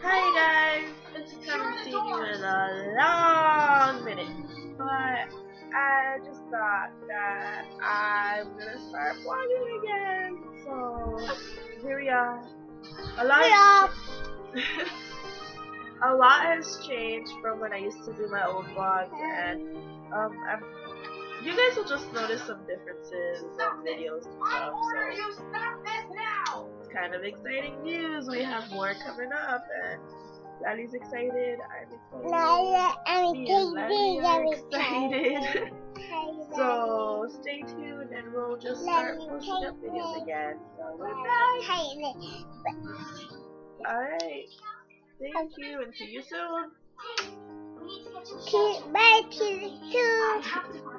Hi guys, it's haven't seen you in a long minute, but I just thought that I'm gonna start vlogging again. So here we are. A lot, a lot has changed from when I used to do my old vlogs, and you guys will just notice some differences in videos and stuff. So it's kind of exciting news. We have more coming up, and Lali's excited. I'm excited. Me and Lali are excited. So stay tuned, and we'll just start posting up videos again. So alright. Thank you, and see you soon. Bye, see you soon.